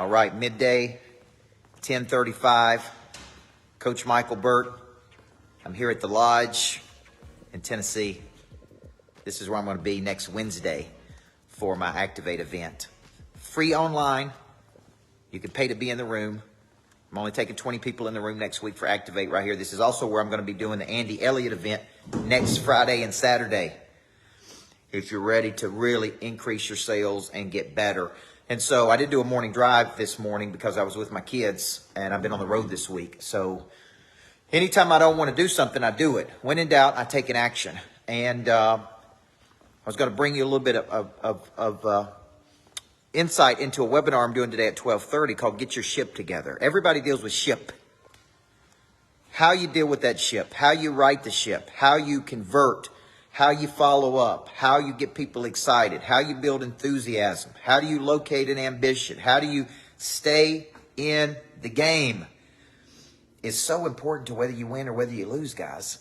All right, midday, 10:35. Coach Micheal Burt. I'm here at the Lodge in Tennessee. This is where I'm going to be next Wednesday for my Activate event. Free online. You can pay to be in the room. I'm only taking 20 people in the room next week for Activate right here. This is also where I'm going to be doing the Andy Elliott event next Friday and Saturday. If you're ready to really increase your sales and get better. And so I did do a morning drive this morning because I was with my kids and I've been on the road this week. So anytime I don't want to do something, I do it. When in doubt, I take an action. And I was going to bring you a little bit of insight into a webinar I'm doing today at 12:30 called Get Your Ship Together. Everybody deals with ship. How you deal with that ship, how you write the ship, how you convert, how you follow up, how you get people excited, how you build enthusiasm, how do you locate an ambition, how do you stay in the game is so important to whether you win or whether you lose, guys.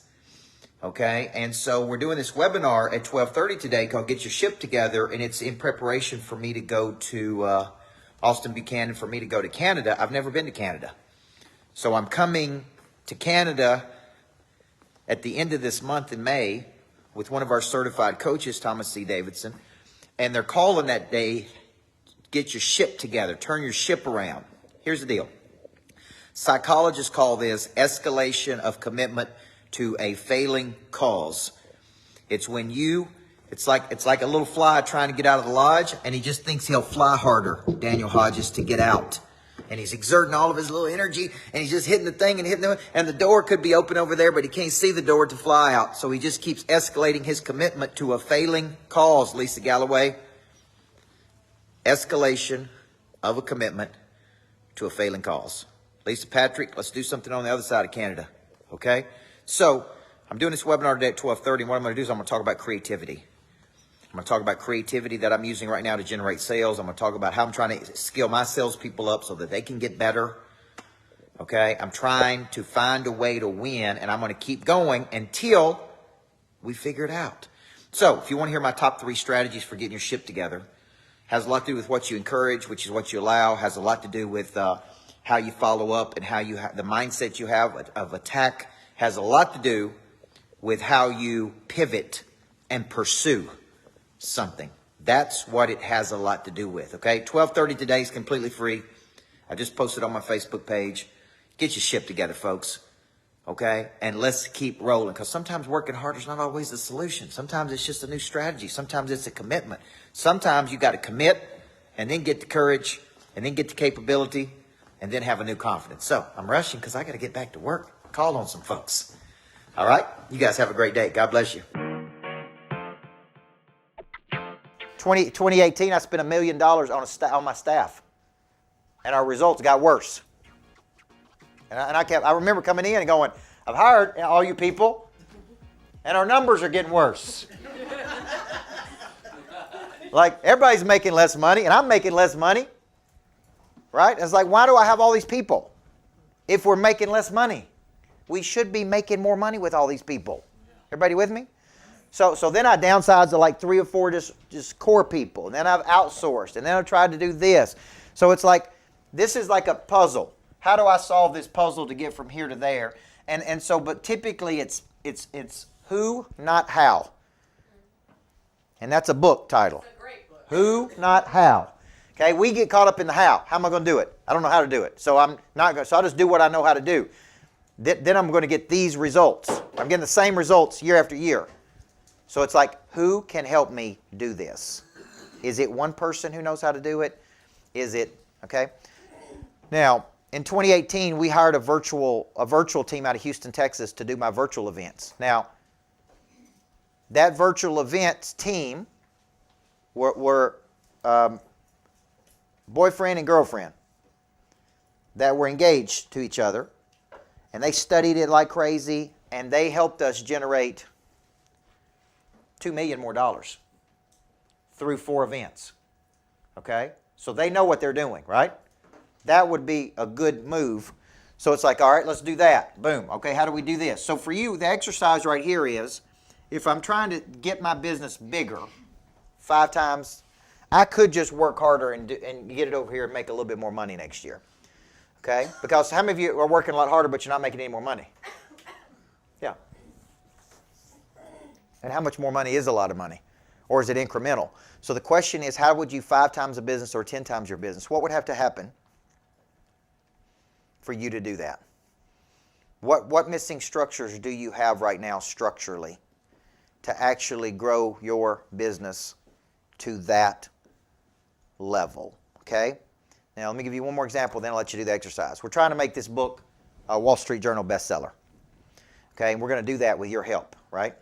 Okay, and so we're doing this webinar at 12:30 today called Get Your Ship Together, and it's in preparation for me to go to Austin Buchanan, for me to go to Canada. I've never been to Canada. So I'm coming to Canada at the end of this month in May with one of our certified coaches, Thomas C. Davidson, and they're calling that day, Get Your Ship Together, turn your ship around. Here's the deal. Psychologists call this escalation of commitment to a failing cause. It's when it's like a little fly trying to get out of the lodge, and he just thinks he'll fly harder, Daniel Hodges, to get out. And he's exerting all of his little energy, and he's just hitting the thing and the door could be open over there, but he can't see the door to fly out. So he just keeps escalating his commitment to a failing cause, Lisa Galloway. Escalation of a commitment to a failing cause. Lisa Patrick, let's do something on the other side of Canada, okay? So I'm doing this webinar today at 12:30, and what I'm going to do is I'm going to talk about creativity. I'm going to talk about creativity that I'm using right now to generate sales. I'm going to talk about how I'm trying to skill my salespeople up so that they can get better. Okay? I'm trying to find a way to win, and I'm going to keep going until we figure it out. So if you want to hear my top 3 strategies for getting your ship together, has a lot to do with what you encourage, which is what you allow, has a lot to do with how you follow up and how you the mindset you have of attack, has a lot to do with how you pivot and pursue something. That's what it has a lot to do with, okay? 12:30 today is completely free. I just posted on my Facebook page. Get your ship together, folks, okay? And let's keep rolling, because sometimes working harder is not always the solution. Sometimes it's just a new strategy. Sometimes it's a commitment. Sometimes you got to commit and then get the courage and then get the capability and then have a new confidence. So I'm rushing because I got to get back to work. Call on some folks. All right? You guys have a great day. God bless you. 2018, I spent $1 million on my staff, and our results got worse. And I remember coming in and going, I've hired all you people, and our numbers are getting worse. Like, everybody's making less money, and I'm making less money, right? It's like, why do I have all these people if we're making less money? We should be making more money with all these people. Everybody with me? So then I downsized to like 3 or 4 just core people. And then I've outsourced. And then I've tried to do this. So it's like, this is like a puzzle. How do I solve this puzzle to get from here to there? And so, but typically it's who, not how. And that's a book title. It's a great book. Who, not how. Okay, we get caught up in the how. How am I going to do it? I don't know how to do it. So I'm not going. So I'll just do what I know how to do. Then I'm going to get these results. I'm getting the same results year after year. So it's like, who can help me do this? Is it one person who knows how to do it? Is it, okay? Now, in 2018, we hired a virtual team out of Houston, Texas to do my virtual events. Now, that virtual events team were boyfriend and girlfriend that were engaged to each other, and they studied it like crazy, and they helped us generate $2 million more through 4 events. Okay? So they know what they're doing, right? That would be a good move. So it's like, all right, let's do that. Boom. Okay, how do we do this? So for you, the exercise right here is, if I'm trying to get my business bigger 5 times, I could just work harder and get it over here and make a little bit more money next year. Okay? Because how many of you are working a lot harder but you're not making any more money? Yeah. And how much more money is a lot of money? Or is it incremental? So the question is, how would you 5 times a business or 10 times your business? What would have to happen for you to do that? What missing structures do you have right now structurally to actually grow your business to that level? Okay? Now, let me give you one more example, then I'll let you do the exercise. We're trying to make this book a Wall Street Journal bestseller. Okay? And we're going to do that with your help, right?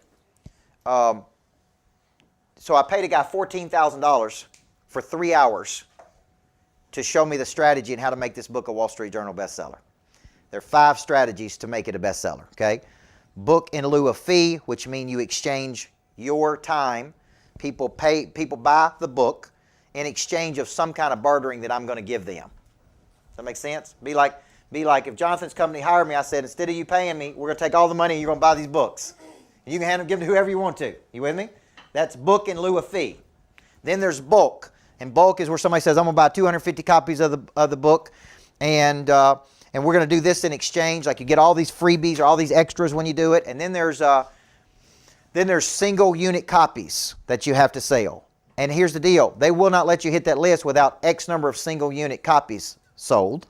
So I paid a guy $14,000 for 3 hours to show me the strategy and how to make this book a Wall Street Journal bestseller. There are 5 strategies to make it a bestseller, okay? Book in lieu of fee, which means you exchange your time. People buy the book in exchange of some kind of bartering that I'm going to give them. Does that make sense? Be like if Jonathan's company hired me, I said, instead of you paying me, we're going to take all the money and you're going to buy these books. And you can give them to whoever you want to. You with me? That's book in lieu of fee. Then there's bulk. And bulk is where somebody says, I'm going to buy 250 copies of the book. And we're going to do this in exchange. Like you get all these freebies or all these extras when you do it. And then there's single unit copies that you have to sell. And here's the deal. They will not let you hit that list without X number of single unit copies sold.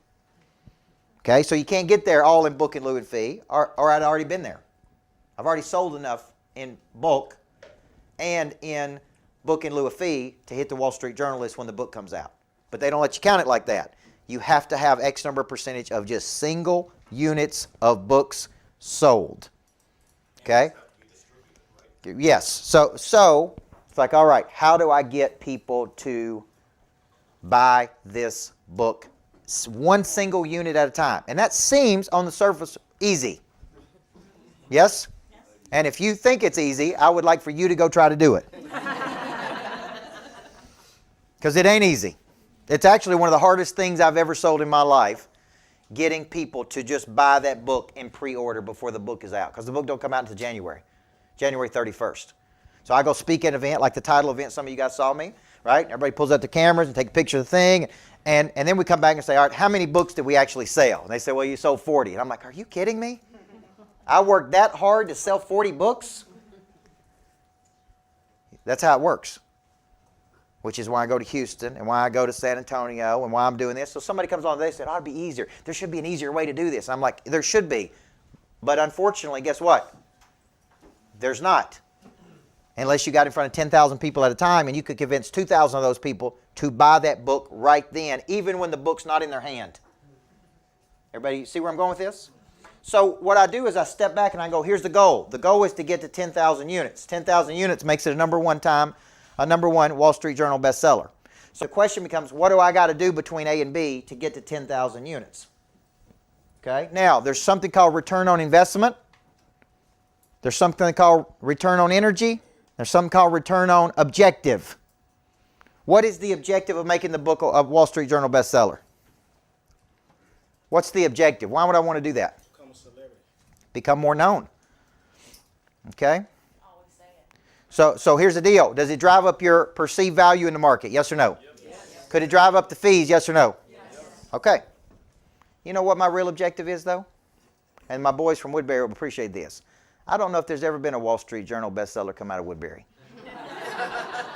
Okay, so you can't get there all in book in lieu of fee, or I'd already been there. I've already sold enough in bulk and in book in lieu of fee to hit the Wall Street Journal list when the book comes out. But they don't let you count it like that. You have to have X number of percentage of just single units of books sold. Okay? Yes. So it's like, all right, how do I get people to buy this book one single unit at a time? And that seems on the surface easy. Yes? And if you think it's easy, I would like for you to go try to do it. Because it ain't easy. It's actually one of the hardest things I've ever sold in my life, getting people to just buy that book in pre-order before the book is out. Because the book don't come out until January 31st. So I go speak at an event, like the title event, some of you guys saw me, right? Everybody pulls out the cameras and take a picture of the thing. And then we come back and say, all right, how many books did we actually sell? And they say, well, you sold 40. And I'm like, are you kidding me? I worked that hard to sell 40 books? That's how it works. Which is why I go to Houston and why I go to San Antonio and why I'm doing this. So somebody comes on and they said, oh, it'd be easier. There should be an easier way to do this. And I'm like, there should be. But unfortunately, guess what? There's not. Unless you got in front of 10,000 people at a time and you could convince 2,000 of those people to buy that book right then, even when the book's not in their hand. Everybody see where I'm going with this? So what I do is I step back and I go, here's the goal. The goal is to get to 10,000 units. 10,000 units makes it a number one Wall Street Journal bestseller. So the question becomes, what do I got to do between A and B to get to 10,000 units? Okay. Now, there's something called return on investment. There's something called return on energy. There's something called return on objective. What is the objective of making the book a Wall Street Journal bestseller? What's the objective? Why would I want to do that? Become a celebrity. Become more known. Okay? So here's the deal. Does it drive up your perceived value in the market? Yes or no? Yes. Could it drive up the fees? Yes or no? Yes. Okay. You know what my real objective is, though? And my boys from Woodbury will appreciate this. I don't know if there's ever been a Wall Street Journal bestseller come out of Woodbury.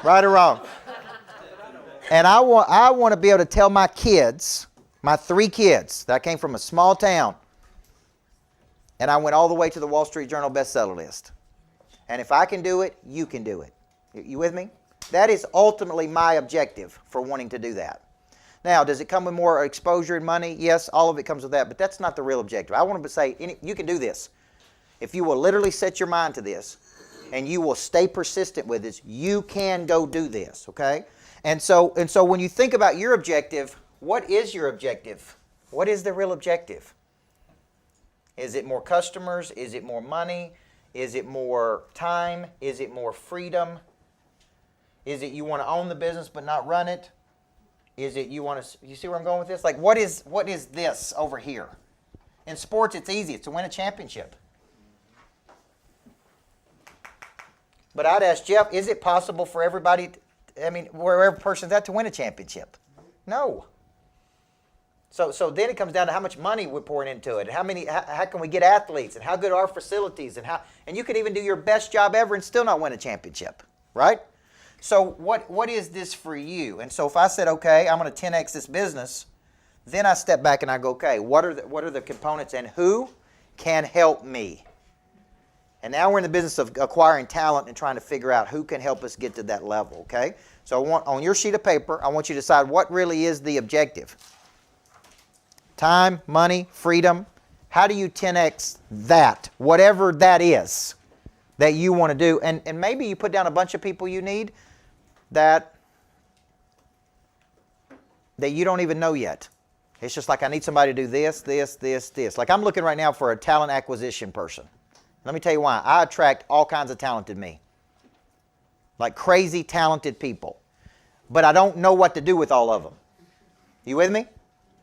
Right or wrong? And I want to be able to tell my kids, my 3 kids, that I came from a small town, and I went all the way to the Wall Street Journal bestseller list. And if I can do it, you can do it. You with me? That is ultimately my objective for wanting to do that. Now, does it come with more exposure and money? Yes, all of it comes with that, but that's not the real objective. I want to say, you can do this. If you will literally set your mind to this, and you will stay persistent with this, you can go do this, okay? And so when you think about your objective, what is your objective? What is the real objective? Is it more customers? Is it more money? Is it more time? Is it more freedom? Is it you want to own the business but not run it? Is it you want to, you see where I'm going with this? Like what is this over here? In sports, it's easy. It's to win a championship. But I'd ask Jeff, is it possible for everybody where every person's at to win a championship. No. So then it comes down to how much money we're pouring into it, and how can we get athletes, and how good are our facilities, and you could even do your best job ever and still not win a championship, right? So what is this for you? And so if I said, okay, I'm going to 10x this business, then I step back and I go, okay, what are the components and who can help me? And now we're in the business of acquiring talent and trying to figure out who can help us get to that level, okay? So on your sheet of paper, I want you to decide what really is the objective. Time, money, freedom. How do you 10x that, whatever that is that you want to do? And maybe you put down a bunch of people you need that you don't even know yet. It's just like, I need somebody to do this, this, this, this. Like, I'm looking right now for a talent acquisition person. Let me tell you why. I attract all kinds of talented me. Like crazy talented people. But I don't know what to do with all of them. You with me?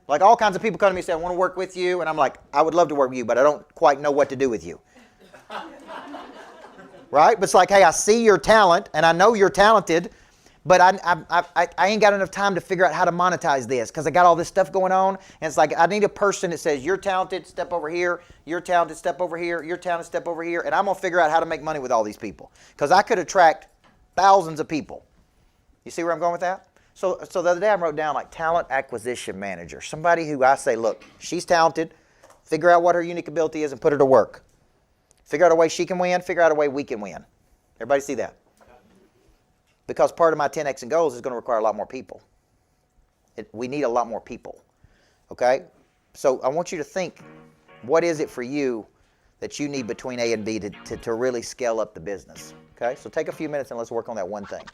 Like all kinds of people come to me and say, I want to work with you. And I'm like, I would love to work with you, but I don't quite know what to do with you. Right? But it's like, hey, I see your talent and I know you're talented, but I ain't got enough time to figure out how to monetize this because I got all this stuff going on. And it's like, I need a person that says, you're talented, step over here. You're talented, step over here. You're talented, step over here. And I'm going to figure out how to make money with all these people because I could attract thousands of people. You see where I'm going with that? So the other day I wrote down like talent acquisition manager. Somebody who I say, look, she's talented. Figure out what her unique ability is and put her to work. Figure out a way she can win. Figure out a way we can win. Everybody see that? Because part of my 10X and goals is going to require a lot more people. We need a lot more people. Okay? So I want you to think, what is it for you that you need between A and B to really scale up the business? Okay? So take a few minutes and let's work on that one thing.